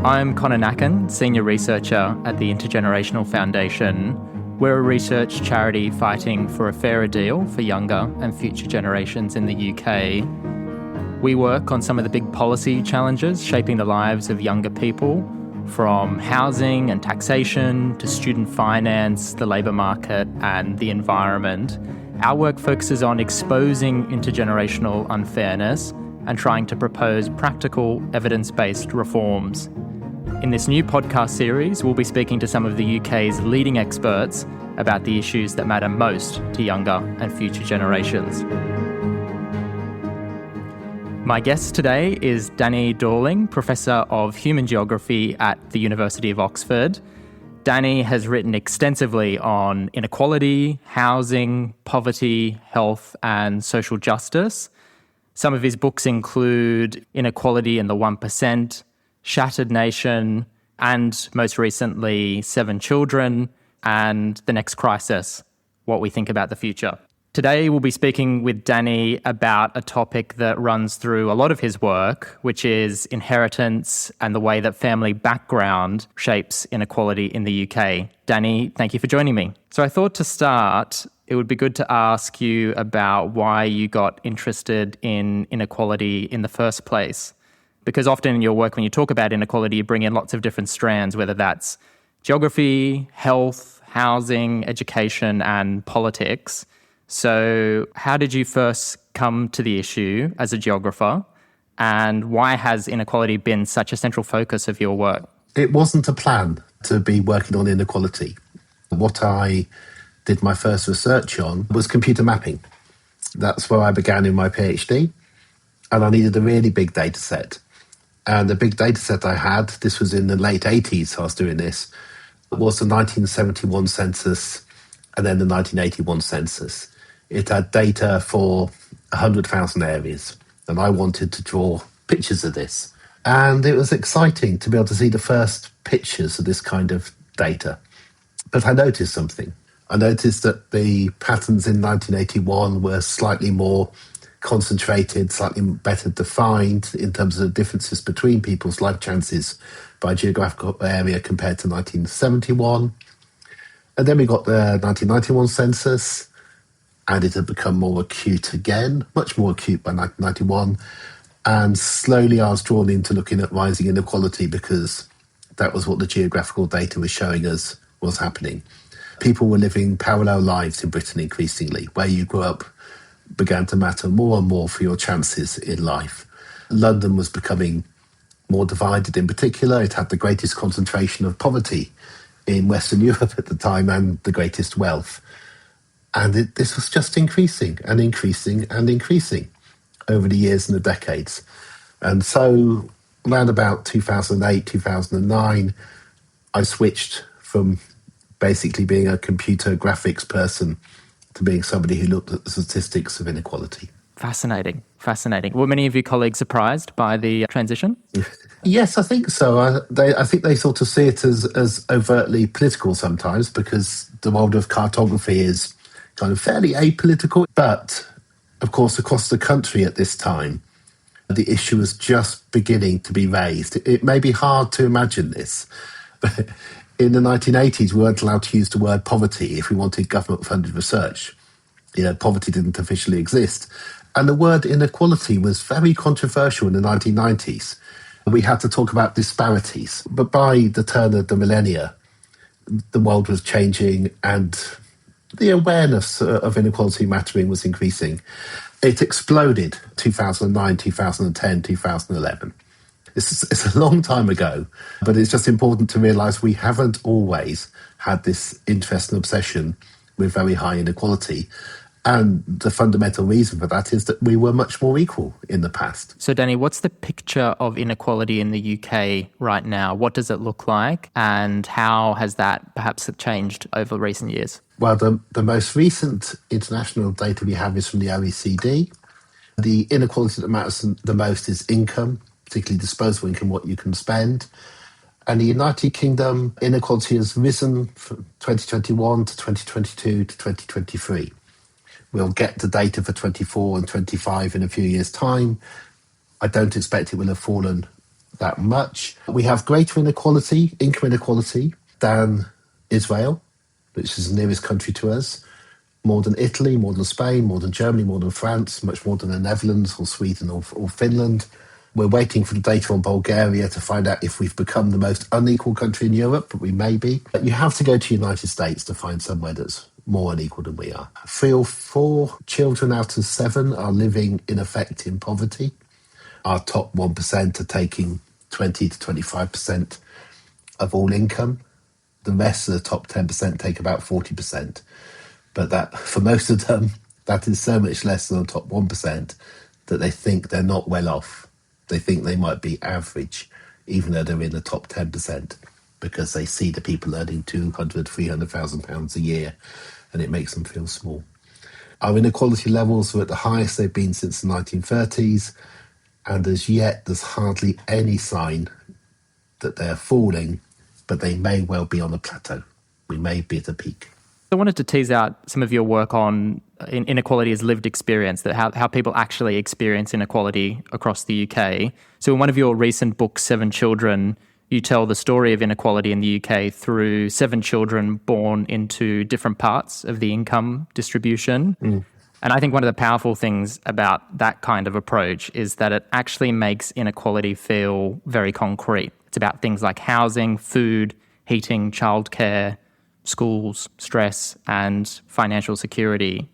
I'm Conor, Senior Researcher at the Intergenerational Foundation. We're a research charity fighting for a fairer deal for younger and future generations in the UK. We work on some of the big policy challenges shaping the lives of younger people, from housing and taxation to student finance, the labour market and the environment. Our work focuses on exposing intergenerational unfairness and trying to propose practical, evidence-based reforms. In this new podcast series, we'll be speaking to some of the UK's leading experts about the issues that matter most to younger and future generations. My guest today is Danny Dorling, Professor of Human Geography at the University of Oxford. Danny has written extensively on inequality, housing, poverty, health, and social justice. Some of his books include Inequality and the 1%, Shattered Nation, and most recently, 7 Children, and The Next Crisis, What We Think About the Future. Today, we'll be speaking with Danny about a topic that runs through a lot of his work, which is inheritance and the way that family background shapes inequality in the UK. Danny, thank you for joining me. So I thought to start, it would be good to ask you about why you got interested in inequality in the first place. Because often in your work, when you talk about inequality, you bring in lots of different strands, whether that's geography, health, housing, education, and politics. So how did you first come to the issue as a geographer? And why has inequality been such a central focus of your work? It wasn't a plan to be working on inequality. What I did my first research on was computer mapping. That's where I began in my PhD. And I needed a really big data set. And the big data set I had, this was in the late 80s I was doing this, was the 1971 census and then the 1981 census. It had data for 100,000 areas, and I wanted to draw pictures of this. And it was exciting to be able to see the first pictures of this kind of data. But I noticed something. I noticed that the patterns in 1981 were slightly more concentrated, slightly better defined in terms of the differences between people's life chances by geographical area compared to 1971. And then we got the 1991 census, and it had become more acute again, much more acute by 1991. And slowly I was drawn into looking at rising inequality because that was what the geographical data was showing us was happening. People were living parallel lives in Britain increasingly. Where you grew up began to matter more and more for your chances in life. London was becoming more divided in particular. It had the greatest concentration of poverty in Western Europe at the time and the greatest wealth. And this was just increasing and increasing and increasing over the years and the decades. And so around about 2008, 2009, I switched from basically being a computer graphics person to being somebody who looked at the statistics of inequality. Fascinating. Were many of your colleagues surprised by the transition? Yes, I think so. I think they sort of see it as overtly political sometimes because the world of cartography is kind of fairly apolitical. But, of course, across the country at this time, the issue was just beginning to be raised. It may be hard to imagine this, but in the 1980s, we weren't allowed to use the word poverty if we wanted government-funded research. Poverty didn't officially exist. And the word inequality was very controversial in the 1990s. We had to talk about disparities. But by the turn of the millennia, the world was changing and the awareness of inequality mattering was increasing. It exploded 2009, 2010, 2011. It's a long time ago, but it's just important to realise we haven't always had this interest and obsession with very high inequality. And the fundamental reason for that is that we were much more equal in the past. So, Danny, what's the picture of inequality in the UK right now? What does it look like? And how has that perhaps changed over recent years? Well, the most recent international data we have is from the OECD. The inequality that matters the most is income, particularly disposable income, what you can spend. And the United Kingdom inequality has risen from 2021 to 2022 to 2023. We'll get the data for 24 and 25 in a few years' time. I don't expect it will have fallen that much. We have greater inequality, income inequality, than Israel, which is the nearest country to us. More than Italy, more than Spain, more than Germany, more than France, much more than the Netherlands or Sweden or Finland. We're waiting for the data on Bulgaria to find out if we've become the most unequal country in Europe, but we may be. But you have to go to the United States to find somewhere that's more unequal than we are. 3 or 4 children out of 7 are living in effect in poverty. Our top 1% are taking 20 to 25% of all income. The rest of the top 10% take about 40%. But that, for most of them, that is so much less than the top 1% that they think they're not well off. They think they might be average, even though they're in the top 10%, because they see the people earning £200,000, £300,000 a year, and it makes them feel small. Our inequality levels are at the highest they've been since the 1930s, and as yet there's hardly any sign that they're falling, but they may well be on a plateau. We may be at a peak. I wanted to tease out some of your work on inequality as lived experience, that how people actually experience inequality across the UK. So in one of your recent books, 7 Children, you tell the story of inequality in the UK through 7 children born into different parts of the income distribution. And I think one of the powerful things about that kind of approach is that it actually makes inequality feel very concrete. It's about things like housing, food, heating, childcare, schools, stress, and financial security.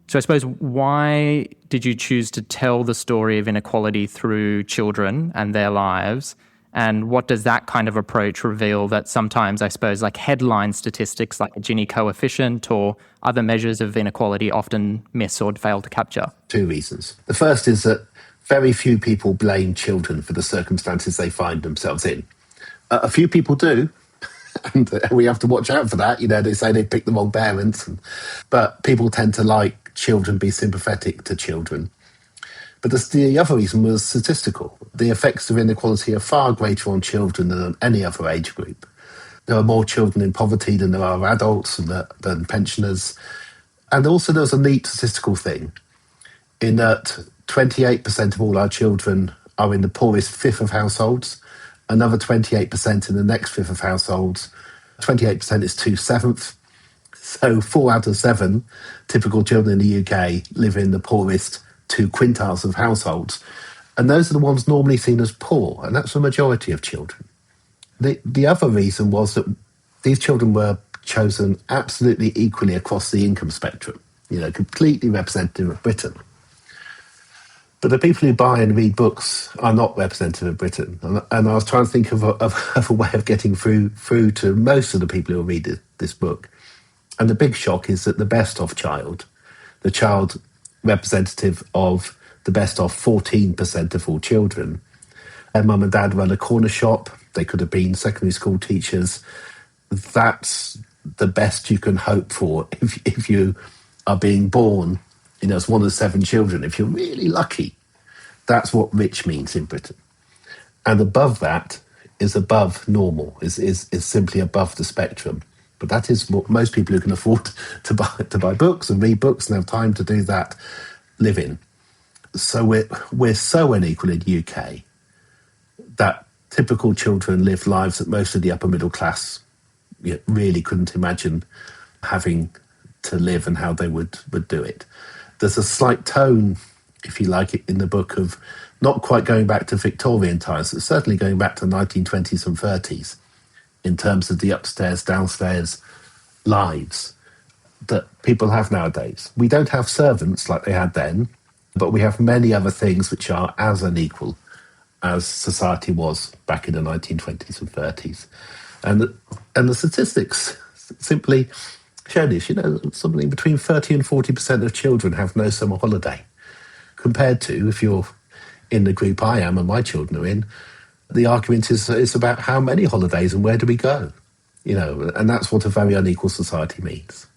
So I suppose, why did you choose to tell the story of inequality through children and their lives? And what does that kind of approach reveal that sometimes, I suppose, like headline statistics like a Gini coefficient or other measures of inequality often miss or fail to capture? 2 reasons. The first is that very few people blame children for the circumstances they find themselves in. A few people do, and we have to watch out for that. You know, they say they pick the wrong parents, but people tend to like children, be sympathetic to children. But the other reason was statistical. The effects of inequality are far greater on children than on any other age group. There are more children in poverty than there are adults and than pensioners. And also there's a neat statistical thing in that 28% of all our children are in the poorest fifth of households, another 28% in the next fifth of households. 28% is 2/7. So 4 out of 7 typical children in the UK live in the poorest 2 quintiles of households. And those are the ones normally seen as poor, and that's the majority of children. The other reason was that these children were chosen absolutely equally across the income spectrum, you know, completely representative of Britain. But the people who buy and read books are not representative of Britain. And I was trying to think of a way of getting through to most of the people who read this book. And the big shock is that the best off child, the child representative of the best off 14% of all children, their mum and dad run a corner shop. They could have been secondary school teachers. That's the best you can hope for if you are being born, you know, as one of 7 children. If you're really lucky, that's what rich means in Britain. And above that is above normal, is simply above the spectrum. But that is what most people who can afford to buy books and read books and have time to do that live in. So we're so unequal in the UK that typical children live lives that most of the upper middle class really couldn't imagine having to live and how they would do it. There's a slight tone, if you like, in the book of not quite going back to Victorian times, but certainly going back to the 1920s and 30s in terms of the upstairs, downstairs lives that people have nowadays. We don't have servants like they had then, but we have many other things which are as unequal as society was back in the 1920s and 30s. And the statistics simply show this. You know, something between 30 and 40% of children have no summer holiday, compared to, if you're in the group I am and my children are in, the argument is about how many holidays and where do we go, you know, and that's what a very unequal society means.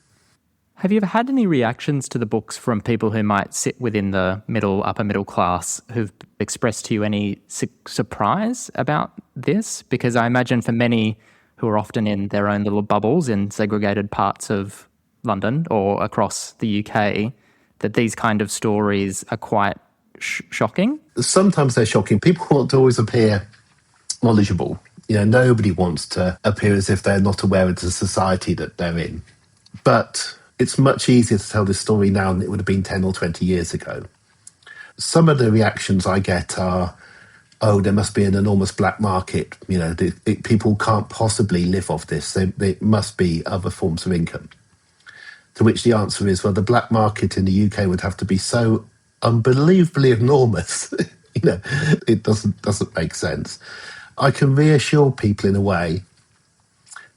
Have you ever had any reactions to the books from people who might sit within the upper middle class who've expressed to you any surprise about this? Because I imagine for many who are often in their own little bubbles in segregated parts of London or across the UK, that these kind of stories are quite shocking. Sometimes they're shocking. People want to always appear knowledgeable. Nobody wants to appear as if they're not aware of the society that they're in. But it's much easier to tell this story now than it would have been 10 or 20 years ago. Some of the reactions I get are, oh, there must be an enormous black market. People can't possibly live off this. There must be other forms of income. To which the answer is, well, the black market in the UK would have to be so unbelievably enormous. It doesn't make sense. I can reassure people in a way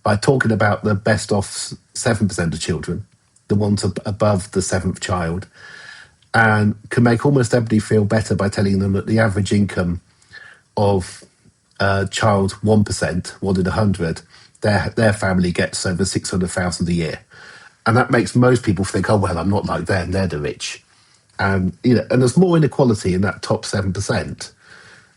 by talking about the best off 7% of children, the ones above the seventh child, and can make almost everybody feel better by telling them that the average income of child 1%, 1 in 100, their family gets over 600,000 a year. And that makes most people think, oh, well, I'm not like them, they're the rich. And there's more inequality in that top 7%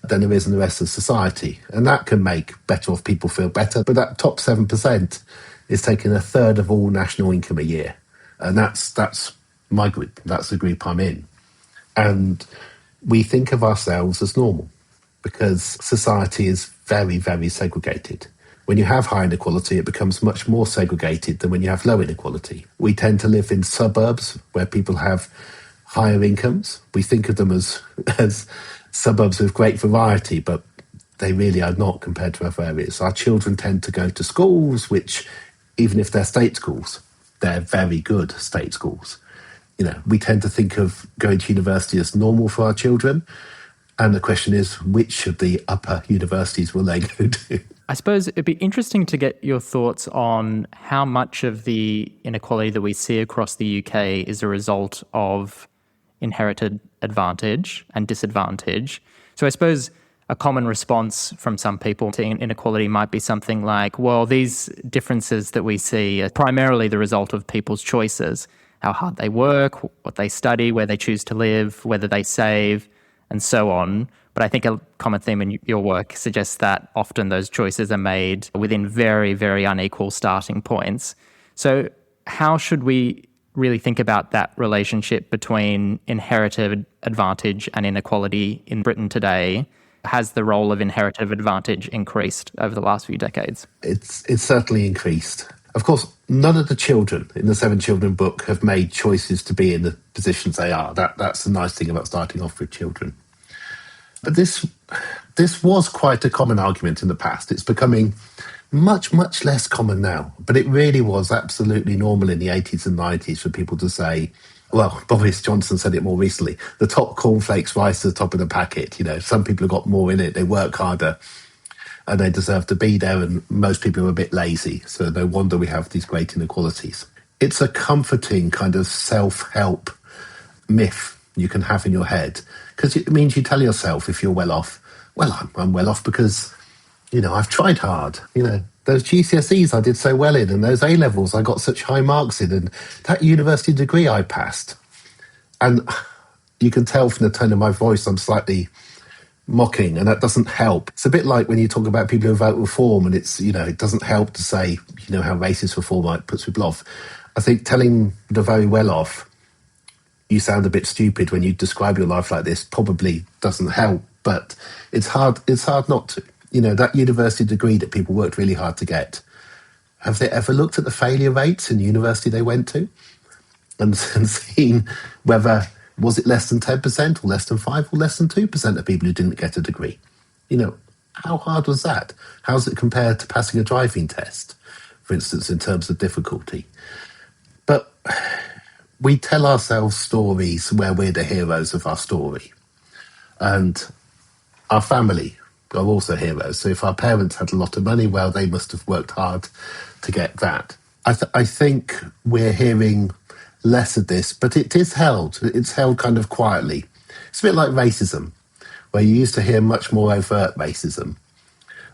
than there is in the rest of society. And that can make better off people feel better. But that top 7% is taking a third of all national income a year. And that's my group. That's the group I'm in. And we think of ourselves as normal because society is very, very segregated. When you have high inequality, it becomes much more segregated than when you have low inequality. We tend to live in suburbs where people have higher incomes. We think of them as suburbs with great variety, but they really are not compared to other areas. Our children tend to go to schools which, even if they're state schools, they're very good state schools. We tend to think of going to university as normal for our children. And the question is, which of the upper universities will they go to? I suppose it'd be interesting to get your thoughts on how much of the inequality that we see across the UK is a result of inherited advantage and disadvantage. So I suppose a common response from some people to inequality might be something like, well, these differences that we see are primarily the result of people's choices, how hard they work, what they study, where they choose to live, whether they save, and so on. But I think a common theme in your work suggests that often those choices are made within very, very unequal starting points. So how should we really think about that relationship between inherited advantage and inequality in Britain today? Has the role of inherited advantage increased over the last few decades? It's certainly increased. Of course, none of the children in the 7 Children book have made choices to be in the positions they are. That's the nice thing about starting off with children. But this was quite a common argument in the past. It's becoming much, much less common now. But it really was absolutely normal in the 80s and 90s for people to say, well, Boris Johnson said it more recently, the top cornflakes rise to the top of the packet. Some people have got more in it, they work harder, and they deserve to be there, and most people are a bit lazy. So no wonder we have these great inequalities. It's a comforting kind of self-help myth you can have in your head, because it means you tell yourself, if you're well off, well, I'm well off because, I've tried hard. Those GCSEs I did so well in, and those A-levels I got such high marks in, and that university degree I passed. And you can tell from the tone of my voice I'm slightly mocking, and that doesn't help. It's a bit like when you talk about people who vote reform, and it's, it doesn't help to say, how racist reform puts people off. I think telling the very well off, you sound a bit stupid when you describe your life like this, probably doesn't help, but it's hard not to. That university degree that people worked really hard to get, have they ever looked at the failure rates in the university they went to and seen whether, was it less than 10% or less than 5 or less than 2% of people who didn't get a degree? How hard was that? How's it compared to passing a driving test, for instance, in terms of difficulty? But we tell ourselves stories where we're the heroes of our story. And our family are also heroes. So if our parents had a lot of money, well, they must have worked hard to get that. I think we're hearing less of this, but it is held. It's held kind of quietly. It's a bit like racism, where you used to hear much more overt racism.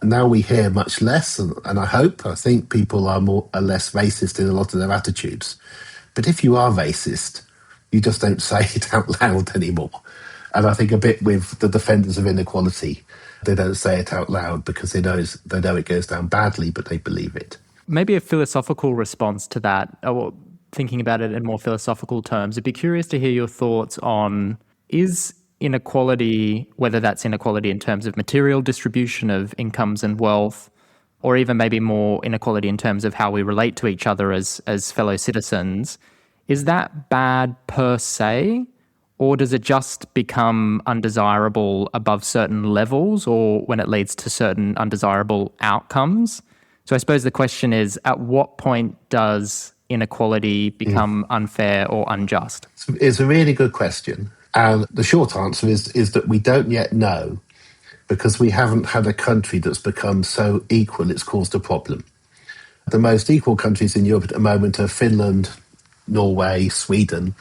And now we hear much less, and I think people are less racist in a lot of their attitudes. But if you are racist, you just don't say it out loud anymore. And I think a bit with the defenders of inequality, they don't say it out loud because they know it goes down badly, but they believe it. Maybe a philosophical response to that, or thinking about it in more philosophical terms, I'd be curious to hear your thoughts on, is inequality, whether that's inequality in terms of material distribution of incomes and wealth, or even maybe more inequality in terms of how we relate to each other as fellow citizens, is that bad per se? Or does it just become undesirable above certain levels or when it leads to certain undesirable outcomes? So I suppose the question is, at what point does inequality become unfair or unjust? It's a really good question. And the short answer is that we don't yet know, because we haven't had a country that's become so equal it's caused a problem. The most equal countries in Europe at the moment are Finland, Norway, Sweden,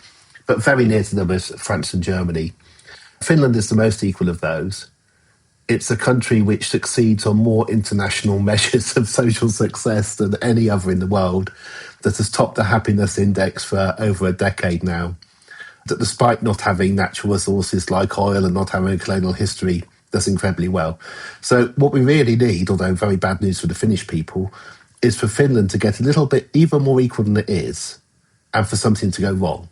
but very near to them is France and Germany. Finland is the most equal of those. It's a country which succeeds on more international measures of social success than any other in the world, that has topped the happiness index for over a decade now, that despite not having natural resources like oil and not having a colonial history, does incredibly well. So what we really need, although very bad news for the Finnish people, is for Finland to get a little bit even more equal than it is, and for something to go wrong.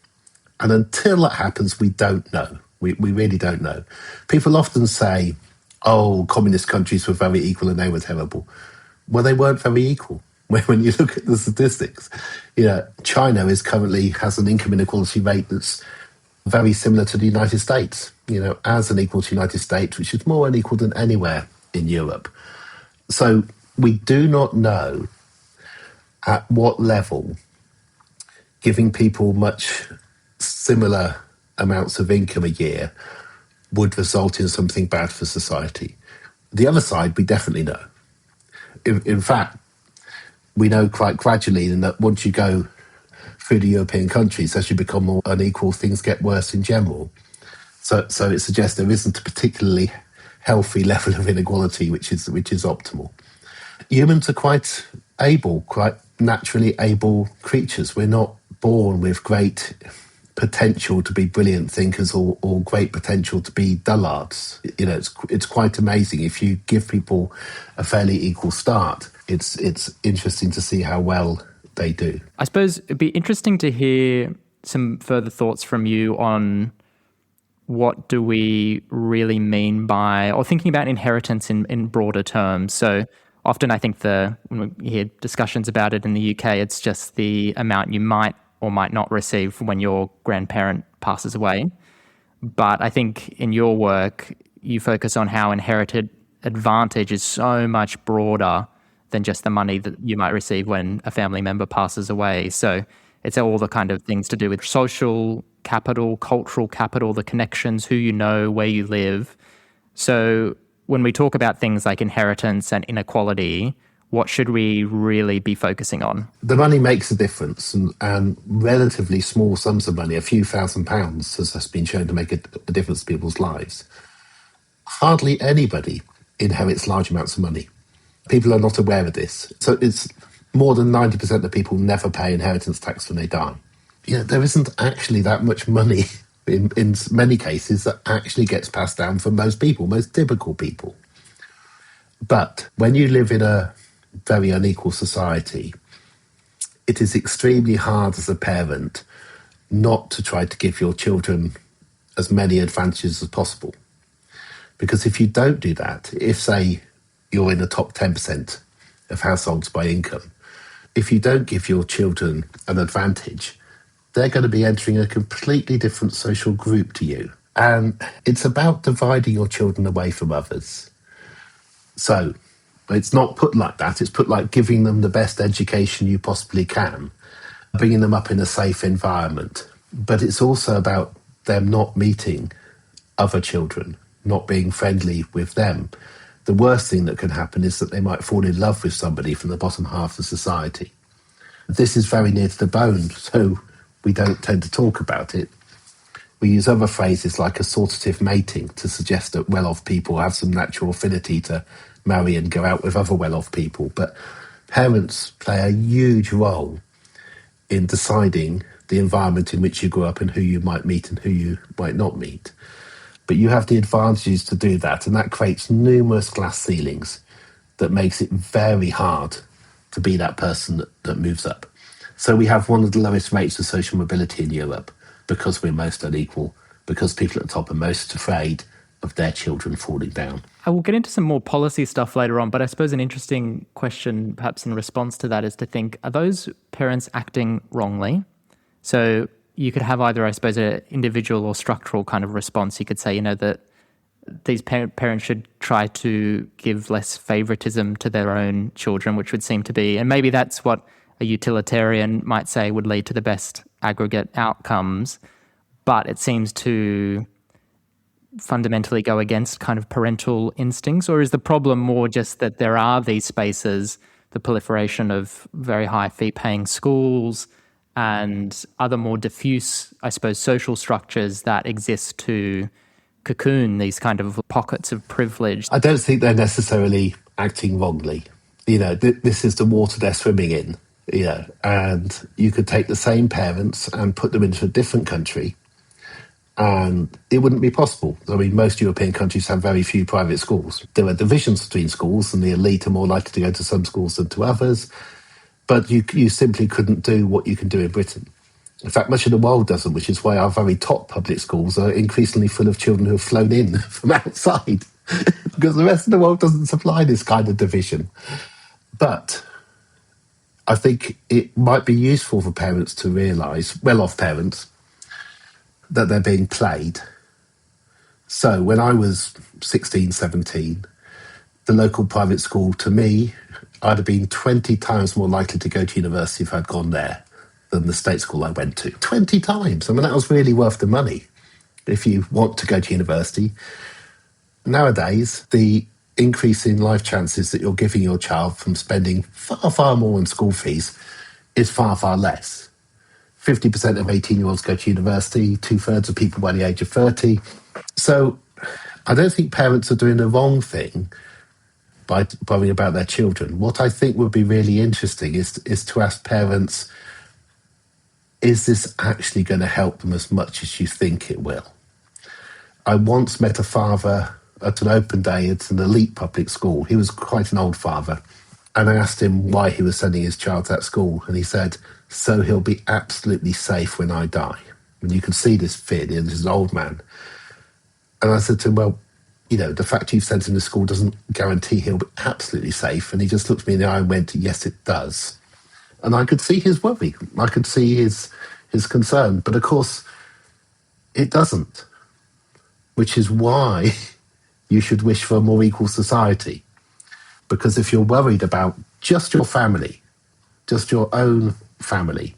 And until that happens, we don't know. We really don't know. People often say, oh, communist countries were very equal and they were terrible. Well, they weren't very equal. When you look at the statistics, China currently has an income inequality rate that's very similar to the United States, as unequal to the United States, which is more unequal than anywhere in Europe. So we do not know at what level giving people much similar amounts of income a year would result in something bad for society. The other side, we definitely know. In fact, we know quite gradually that once you go through the European countries, as you become more unequal, things get worse in general. So it suggests there isn't a particularly healthy level of inequality which is optimal. Humans are quite naturally able creatures. We're not born with great potential to be brilliant thinkers or great potential to be dullards. It's quite amazing. If you give people a fairly equal start, it's interesting to see how well they do. I suppose it'd be interesting to hear some further thoughts from you on what do we really mean by, or thinking about inheritance in broader terms. So often I think when we hear discussions about it in the UK, it's just the amount you might or might not receive when your grandparent passes away. But I think in your work, you focus on how inherited advantage is so much broader than just the money that you might receive when a family member passes away. So it's all the kind of things to do with social capital, cultural capital, the connections, who you know, where you live. So when we talk about things like inheritance and inequality, what should we really be focusing on? The money makes a difference, and relatively small sums of money, a few £1,000s, has been shown to make a difference to people's lives. Hardly anybody inherits large amounts of money. People are not aware of this. So it's more than 90% of people never pay inheritance tax when they die. There isn't actually that much money in many cases that actually gets passed down for most people, most typical people. But when you live in a very unequal society, it is extremely hard as a parent not to try to give your children as many advantages as possible. Because if you don't do that, if, say, you're in the top 10% of households by income, if you don't give your children an advantage, they're going to be entering a completely different social group to you. And it's about dividing your children away from others. So it's not put like that. It's put like giving them the best education you possibly can, bringing them up in a safe environment. But it's also about them not meeting other children, not being friendly with them. The worst thing that can happen is that they might fall in love with somebody from the bottom half of society. This is very near to the bone, so we don't tend to talk about it. We use other phrases like assortative mating to suggest that well-off people have some natural affinity to marry and go out with other well-off people. But parents play a huge role in deciding the environment in which you grow up and who you might meet and who you might not meet. But you have the advantages to do that, and that creates numerous glass ceilings that makes it very hard to be that person that moves up. So we have one of the lowest rates of social mobility in Europe because we're most unequal, because people at the top are most afraid of their children falling down. I will get into some more policy stuff later on, but I suppose an interesting question perhaps in response to that is to think, are those parents acting wrongly? So you could have either, I suppose, an individual or structural kind of response. You could say, that these parents should try to give less favoritism to their own children, which would seem to be, and maybe that's what a utilitarian might say would lead to the best aggregate outcomes, but it seems to fundamentally go against kind of parental instincts? Or is the problem more just that there are these spaces, the proliferation of very high fee-paying schools and other more diffuse, I suppose, social structures that exist to cocoon these kind of pockets of privilege? I don't think they're necessarily acting wrongly. This is the water they're swimming in, and you could take the same parents and put them into a different country, and it wouldn't be possible. I mean, most European countries have very few private schools. There are divisions between schools, and the elite are more likely to go to some schools than to others, but you simply couldn't do what you can do in Britain. In fact, much of the world doesn't, which is why our very top public schools are increasingly full of children who have flown in from outside, because the rest of the world doesn't supply this kind of division. But I think it might be useful for parents to realise, well-off parents, that they're being played. So when I was 16, 17, the local private school, to me, I'd have been 20 times more likely to go to university if I'd gone there than the state school I went to. 20 times. I mean, that was really worth the money if you want to go to university. Nowadays, the increase in life chances that you're giving your child from spending far, far more on school fees is far, far less. 50% of 18-year-olds go to university, 2/3 of people by the age of 30. So I don't think parents are doing the wrong thing by worrying about their children. What I think would be really interesting is to ask parents, is this actually going to help them as much as you think it will? I once met a father at an open day at an elite public school. He was quite an old father. And I asked him why he was sending his child to that school. And he said, so he'll be absolutely safe when I die. And you can see this fear. This is an old man. And I said to him, well, the fact you've sent him to school doesn't guarantee he'll be absolutely safe. And he just looked me in the eye and went, yes, it does. And I could see his worry. I could see his concern. But of course, it doesn't. Which is why you should wish for a more equal society. Because if you're worried about just your family, just your own family,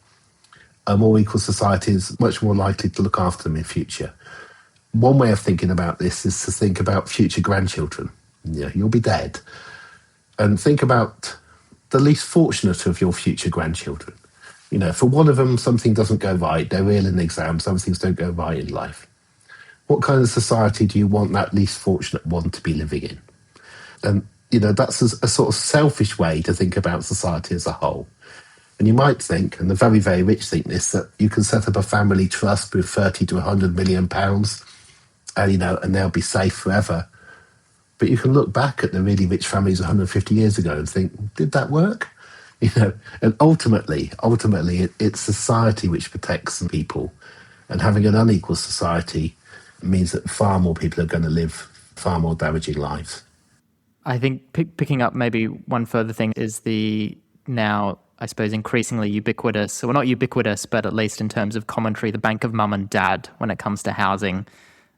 a more equal society is much more likely to look after them in future. One way of thinking about this is to think about future grandchildren. You'll be dead. And think about the least fortunate of your future grandchildren. For one of them, something doesn't go right. They're ill in an exam. Some things don't go right in life. What kind of society do you want that least fortunate one to be living in? And, that's a sort of selfish way to think about society as a whole. And you might think, and the very, very rich think this, that you can set up a family trust with 30 to 100 million pounds, and they'll be safe forever. But you can look back at the really rich families 150 years ago and think, did that work? And ultimately, it's society which protects people. And having an unequal society means that far more people are going to live far more damaging lives. I think picking up maybe one further thing is the now, I suppose, increasingly ubiquitous, well, not ubiquitous, but at least in terms of commentary, the bank of mum and dad when it comes to housing.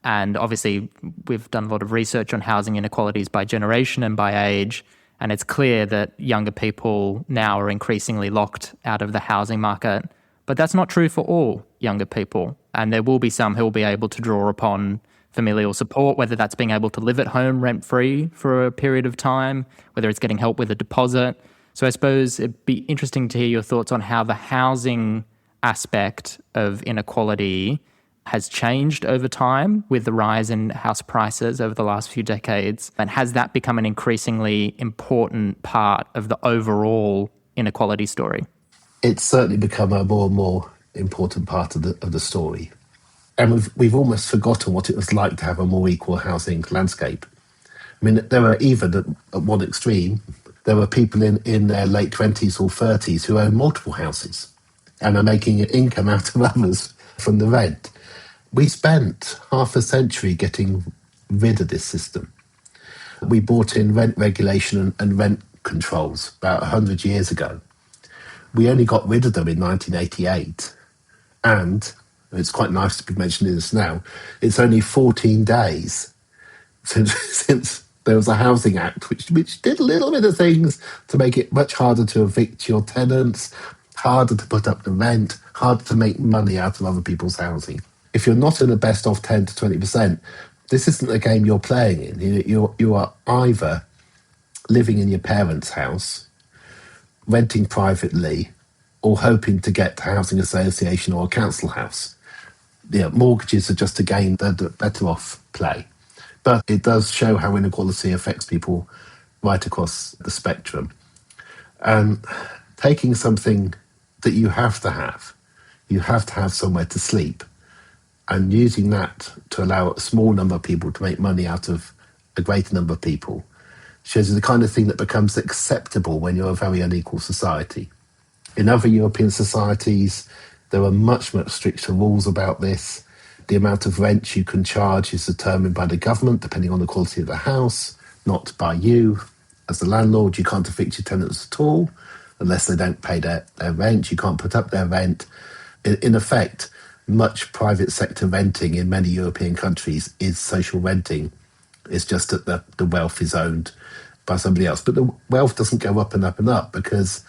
And obviously, we've done a lot of research on housing inequalities by generation and by age. And it's clear that younger people now are increasingly locked out of the housing market. But that's not true for all younger people. And there will be some who will be able to draw upon familial support, whether that's being able to live at home rent-free for a period of time, whether it's getting help with a deposit. So I suppose it'd be interesting to hear your thoughts on how the housing aspect of inequality has changed over time with the rise in house prices over the last few decades. And has that become an increasingly important part of the overall inequality story? It's certainly become a more and more important part of the story. And we've almost forgotten what it was like to have a more equal housing landscape. I mean, there are even at one extreme, there were people in their late 20s or 30s who own multiple houses and are making an income out of others from the rent. We spent half a century getting rid of this system. We brought in rent regulation and rent controls about 100 years ago. We only got rid of them in 1988. And it's quite nice to be mentioning this now. It's only 14 days since there was a Housing Act, which did a little bit of things to make it much harder to evict your tenants, harder to put up the rent, harder to make money out of other people's housing. If you're not in the best of 10 to 20%, this isn't a game you're playing in. You are either living in your parents' house, renting privately, or hoping to get to a housing association or a council house. Mortgages are just a game that are better off play. But it does show how inequality affects people right across the spectrum. And taking something that you have to have somewhere to sleep, and using that to allow a small number of people to make money out of a greater number of people, shows you the kind of thing that becomes acceptable when you're a very unequal society. In other European societies, there are much, much stricter rules about this. The amount of rent you can charge is determined by the government, depending on the quality of the house, not by you. As the landlord, you can't evict your tenants at all unless they don't pay their rent. You can't put up their rent. In effect, much private sector renting in many European countries is social renting. It's just that the wealth is owned by somebody else. But the wealth doesn't go up and up and up because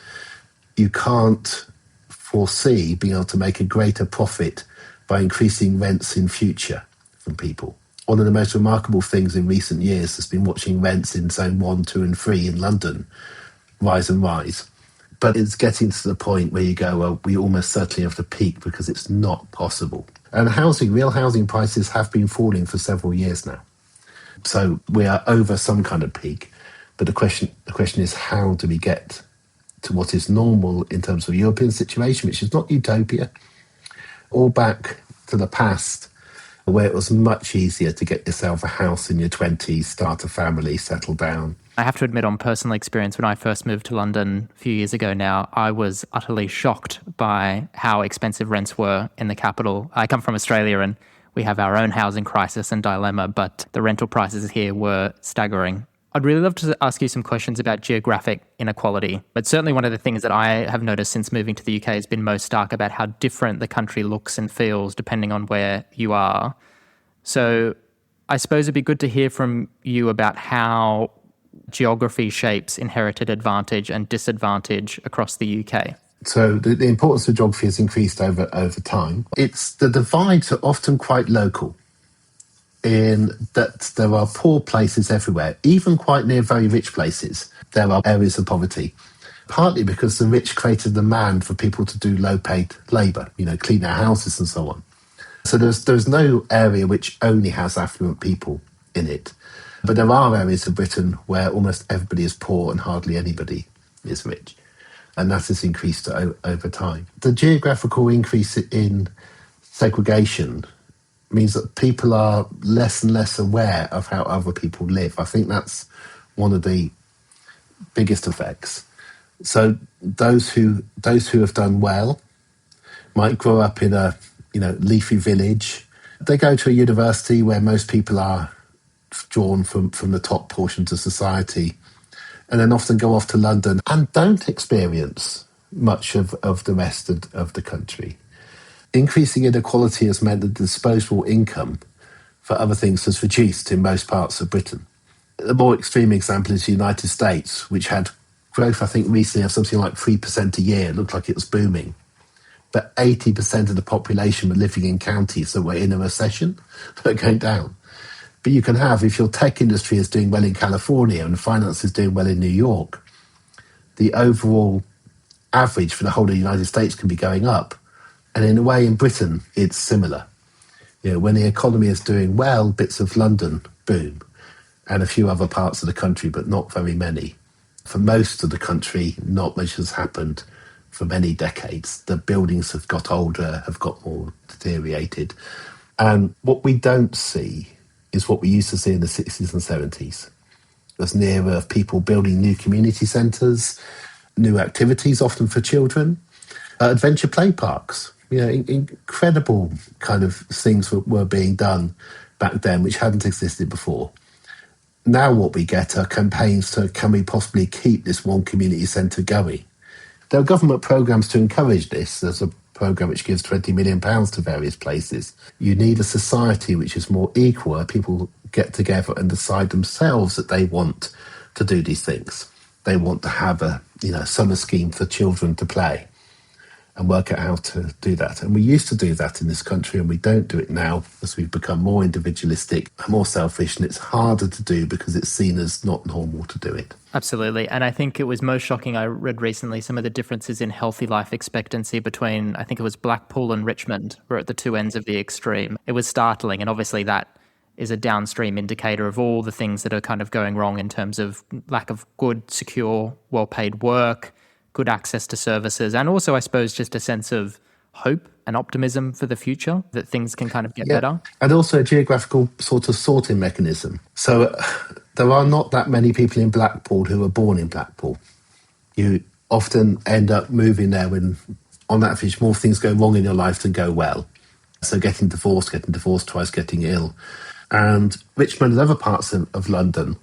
you can't foresee being able to make a greater profit by increasing rents in future from people. One of the most remarkable things in recent years has been watching rents in Zone 1, 2 and 3 in London rise and rise. But it's getting to the point where you go, well, we almost certainly have the peak because it's not possible. And real housing prices have been falling for several years now. So we are over some kind of peak. But the question is, how do we get to what is normal in terms of European situation, which is not utopia, or back to the past, where it was much easier to get yourself a house in your 20s, start a family, settle down. I have to admit, on personal experience, when I first moved to London a few years ago now, I was utterly shocked by how expensive rents were in the capital. I come from Australia and we have our own housing crisis and dilemma, but the rental prices here were staggering. I'd really love to ask you some questions about geographic inequality, but certainly one of the things that I have noticed since moving to the UK has been most stark about how different the country looks and feels depending on where you are. So I suppose it'd be good to hear from you about how geography shapes inherited advantage and disadvantage across the UK. So the importance of geography has increased over time. The divides are often quite local, in that there are poor places everywhere, even quite near very rich places. There are areas of poverty, partly because the rich created demand for people to do low-paid labour, clean their houses and so on. So there's no area which only has affluent people in it. But there are areas of Britain where almost everybody is poor and hardly anybody is rich. And that has increased over time. The geographical increase in segregation means that people are less and less aware of how other people live. I think that's one of the biggest effects. So those who have done well might grow up in a leafy village. They go to a university where most people are drawn from the top portions of society, and then often go off to London and don't experience much of the rest of the country. Increasing inequality has meant that disposable income for other things has reduced in most parts of Britain. The more extreme example is the United States, which had growth, I think, recently of something like 3% a year. It looked like it was booming. But 80% of the population were living in counties that were in a recession, that are going down. But you can have, if your tech industry is doing well in California and finance is doing well in New York, the overall average for the whole of the United States can be going up. And in a way, in Britain, it's similar. When the economy is doing well, bits of London boom, and a few other parts of the country, but not very many. For most of the country, not much has happened for many decades. The buildings have got older, have got more deteriorated. And what we don't see is what we used to see in the 60s and 70s. There's an era of people building new community centres, new activities, often for children, adventure play parks. Incredible kind of things were being done back then which hadn't existed before. Now what we get are campaigns to, can we possibly keep this one community centre going? There are government programmes to encourage this. There's a programme which gives £20 million to various places. You need a society which is more equal, where people get together and decide themselves that they want to do these things. They want to have a summer scheme for children to play and work out how to do that. And we used to do that in this country, and we don't do it now as we've become more individualistic and more selfish, and it's harder to do because it's seen as not normal to do it. Absolutely. And I think it was most shocking, I read recently, some of the differences in healthy life expectancy between, I think it was Blackpool and Richmond, were at the two ends of the extreme. It was startling, and obviously that is a downstream indicator of all the things that are kind of going wrong in terms of lack of good, secure, well-paid work, good access to services, and also, I suppose, just a sense of hope and optimism for the future, that things can kind of get better. And also a geographical sort of sorting mechanism. So there are not that many people in Blackpool who are born in Blackpool. You often end up moving there when, on average, more things go wrong in your life than go well. So getting divorced twice, getting ill. And Richmond and other parts of London,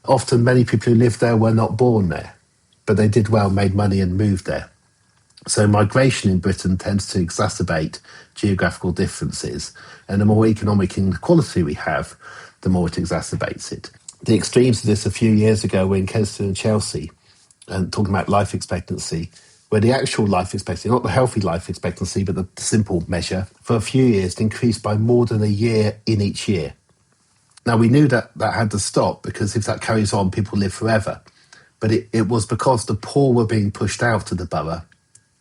often many people who live there were not born there, but they did well, made money and moved there. So migration in Britain tends to exacerbate geographical differences, and the more economic inequality we have, the more it exacerbates it. The extremes of this a few years ago were in Kensington and Chelsea, and talking about life expectancy, where the actual life expectancy, not the healthy life expectancy, but the simple measure, for a few years it increased by more than a year in each year. Now, we knew that had to stop, because if that carries on, people live forever. But it was because the poor were being pushed out of the borough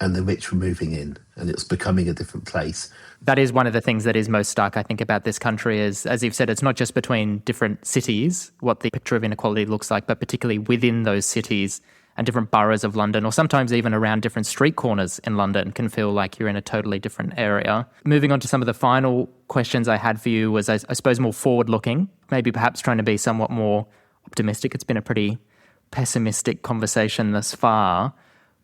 and the rich were moving in, and it's becoming a different place. That is one of the things that is most stark, I think, about this country is, as you've said, it's not just between different cities, what the picture of inequality looks like, but particularly within those cities and different boroughs of London, or sometimes even around different street corners in London, can feel like you're in a totally different area. Moving on to some of the final questions I had for you was, I suppose, more forward-looking, maybe perhaps trying to be somewhat more optimistic. It's been a pretty pessimistic conversation thus far.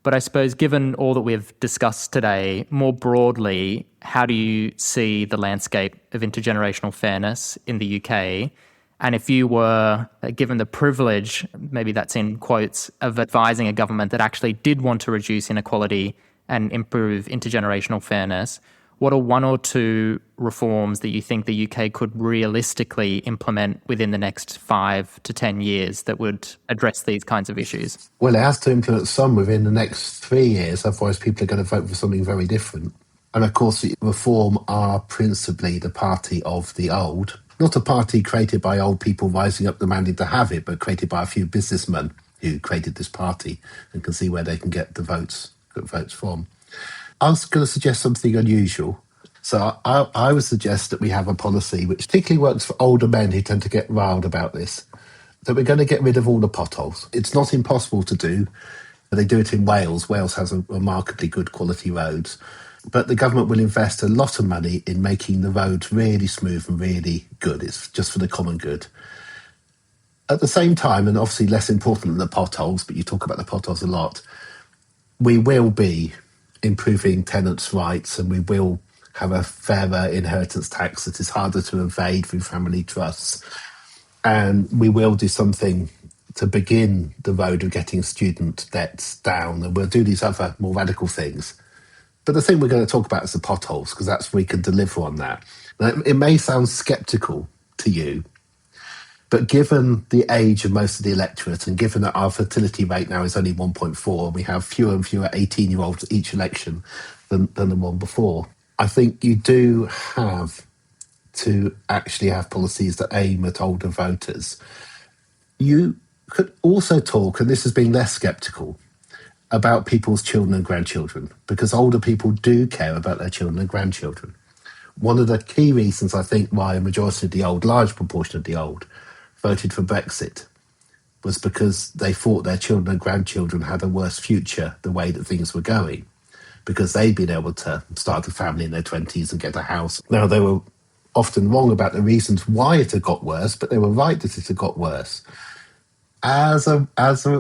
But I suppose, given all that we've discussed today, more broadly, how do you see the landscape of intergenerational fairness in the UK? And if you were given the privilege, maybe that's in quotes, of advising a government that actually did want to reduce inequality and improve intergenerational fairness, what are one or two reforms that you think the UK could realistically implement within the next 5 to 10 years that would address these kinds of issues? Well, it has to implement some within the next 3 years, otherwise people are going to vote for something very different. And of course, Reform are principally the party of the old, not a party created by old people rising up demanding to have it, but created by a few businessmen who created this party and can see where they can get the votes from. I was going to suggest something unusual. So I would suggest that we have a policy which particularly works for older men who tend to get riled about this, that we're going to get rid of all the potholes. It's not impossible to do. They do it in Wales. Wales has a remarkably good quality roads. But the government will invest a lot of money in making the roads really smooth and really good. It's just for the common good. At the same time, and obviously less important than the potholes, but you talk about the potholes a lot, we will be improving tenants' rights, and we will have a fairer inheritance tax that is harder to evade through family trusts. And we will do something to begin the road of getting student debts down, and we'll do these other more radical things. But the thing we're going to talk about is the potholes, because that's where we can deliver on that. Now, it may sound sceptical to you, but given the age of most of the electorate, and given that our fertility rate now is only 1.4, and we have fewer and fewer 18-year-olds each election than the one before, I think you do have to actually have policies that aim at older voters. You could also talk, and this has been less sceptical, about people's children and grandchildren, because older people do care about their children and grandchildren. One of the key reasons, I think, why a majority of the old, large proportion of the old, voted for Brexit was because they thought their children and grandchildren had a worse future the way that things were going, because they'd been able to start a family in their 20s and get a house. Now, they were often wrong about the reasons why it had got worse, but they were right that it had got worse as a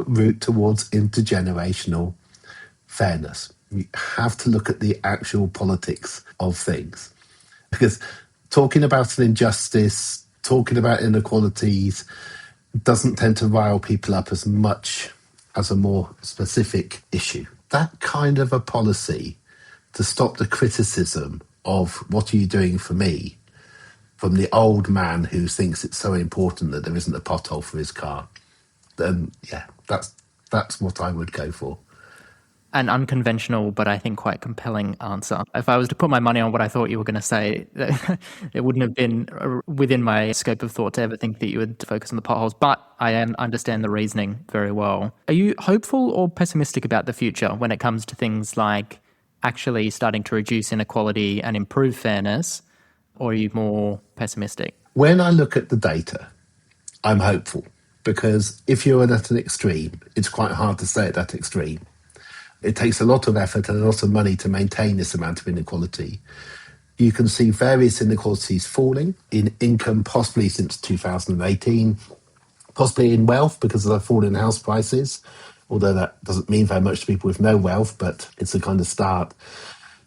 route towards intergenerational fairness. You have to look at the actual politics of things. Because talking about an injustice, talking about inequalities, doesn't tend to rile people up as much as a more specific issue. That kind of a policy to stop the criticism of what are you doing for me from the old man who thinks it's so important that there isn't a pothole for his car, then yeah, that's what I would go for. An unconventional, but I think quite compelling answer. If I was to put my money on what I thought you were going to say, it wouldn't have been within my scope of thought to ever think that you would focus on the potholes, but I understand the reasoning very well. Are you hopeful or pessimistic about the future when it comes to things like actually starting to reduce inequality and improve fairness, or are you more pessimistic? When I look at the data, I'm hopeful, because if you're at an extreme, it's quite hard to stay at that extreme. It takes a lot of effort and a lot of money to maintain this amount of inequality. You can see various inequalities falling in income, possibly since 2018, possibly in wealth because of the fall in house prices, although that doesn't mean very much to people with no wealth, but it's a kind of start.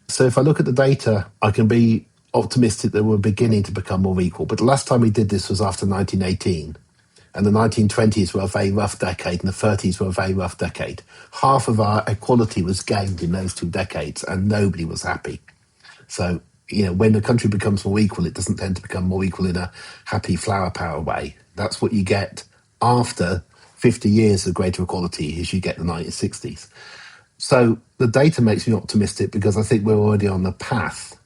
So if I look at the data, I can be optimistic that we're beginning to become more equal. But the last time we did this was after 1918. And the 1920s were a very rough decade, and the 30s were a very rough decade. Half of our equality was gained in those 2 decades, and nobody was happy. So, when the country becomes more equal, it doesn't tend to become more equal in a happy flower power way. That's what you get after 50 years of greater equality, is you get the 1960s. So the data makes me optimistic because I think we're already on the path.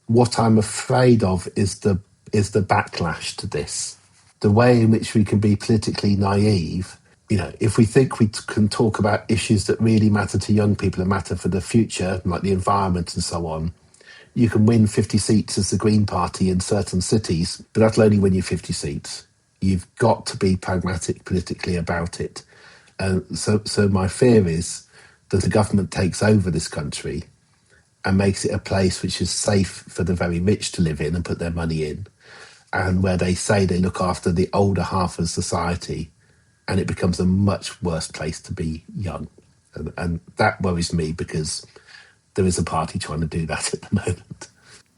What I'm afraid of is the backlash to this. The way in which we can be politically naive, if we think we can talk about issues that really matter to young people and matter for the future, like the environment and so on, you can win 50 seats as the Green Party in certain cities, but that'll only win you 50 seats. You've got to be pragmatic politically about it. So my fear is that the government takes over this country and makes it a place which is safe for the very rich to live in and put their money in, and where they say they look after the older half of society, and it becomes a much worse place to be young. And that worries me because there is a party trying to do that at the moment.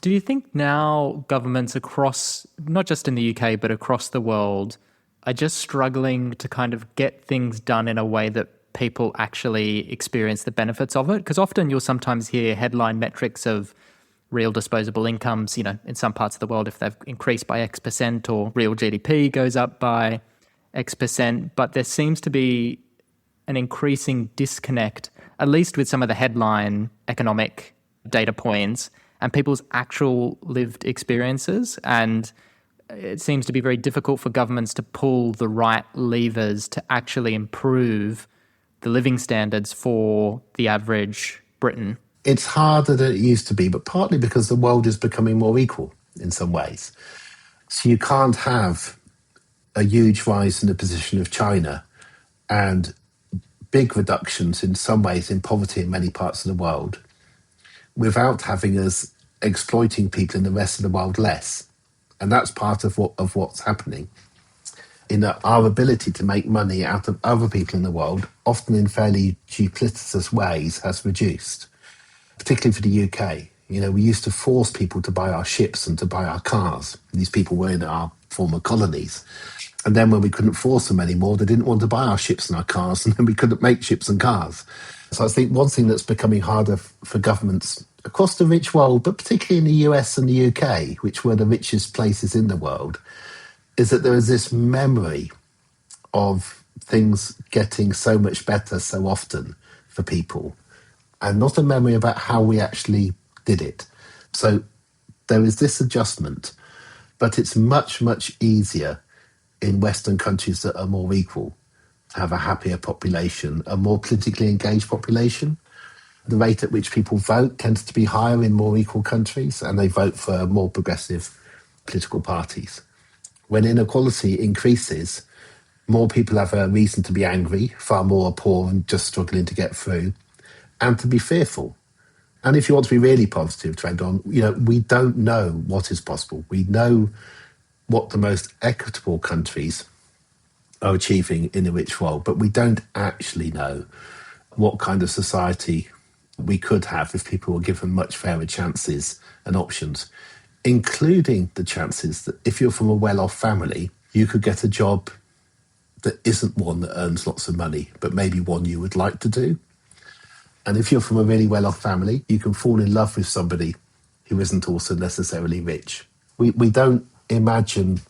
Do you think now governments across, not just in the UK, but across the world, are just struggling to kind of get things done in a way that people actually experience the benefits of it? Because often you'll sometimes hear headline metrics of real disposable incomes, in some parts of the world, if they've increased by X percent, or real GDP goes up by X percent. But there seems to be an increasing disconnect, at least with some of the headline economic data points and people's actual lived experiences. And it seems to be very difficult for governments to pull the right levers to actually improve the living standards for the average Briton. It's harder than it used to be, but partly because the world is becoming more equal in some ways. So you can't have a huge rise in the position of China and big reductions in some ways in poverty in many parts of the world without having us exploiting people in the rest of the world less. And that's part of what's happening. In our ability to make money out of other people in the world, often in fairly duplicitous ways, has reduced. Particularly for the UK. We used to force people to buy our ships and to buy our cars. These people were in our former colonies. And then when we couldn't force them anymore, they didn't want to buy our ships and our cars, and then we couldn't make ships and cars. So I think one thing that's becoming harder for governments across the rich world, but particularly in the US and the UK, which were the richest places in the world, is that there is this memory of things getting so much better so often for people, and not a memory about how we actually did it. So there is this adjustment, but it's much, much easier in Western countries that are more equal to have a happier population, a more politically engaged population. The rate at which people vote tends to be higher in more equal countries, and they vote for more progressive political parties. When inequality increases, more people have a reason to be angry, far more are poor and just struggling to get through, and to be fearful. And if you want to be really positive, we don't know what is possible. We know what the most equitable countries are achieving in the rich world, but we don't actually know what kind of society we could have if people were given much fairer chances and options, including the chances that if you're from a well-off family, you could get a job that isn't one that earns lots of money, but maybe one you would like to do. And if you're from a really well-off family, you can fall in love with somebody who isn't also necessarily rich. We don't imagine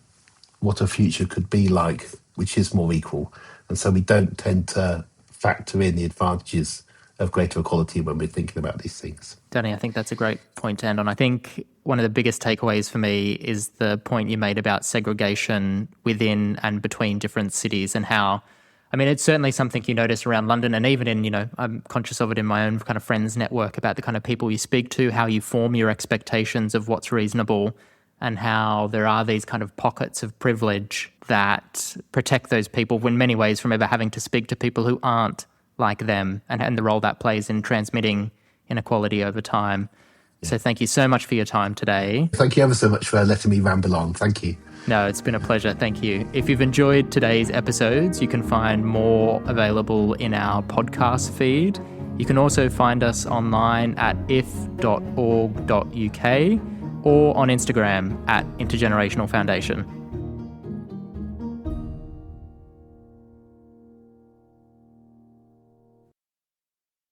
what a future could be like, which is more equal. And so we don't tend to factor in the advantages of greater equality when we're thinking about these things. Danny, I think that's a great point to end on. I think one of the biggest takeaways for me is the point you made about segregation within and between different cities, and how, I mean, it's certainly something you notice around London, and even in, I'm conscious of it in my own kind of friends network, about the kind of people you speak to, how you form your expectations of what's reasonable, and how there are these kind of pockets of privilege that protect those people in many ways from ever having to speak to people who aren't like them, and the role that plays in transmitting inequality over time. Yeah. So thank you so much for your time today. Thank you ever so much for letting me ramble on. Thank you. No, it's been a pleasure. Thank you. If you've enjoyed today's episodes, you can find more available in our podcast feed. You can also find us online at if.org.uk or on Instagram at Intergenerational Foundation.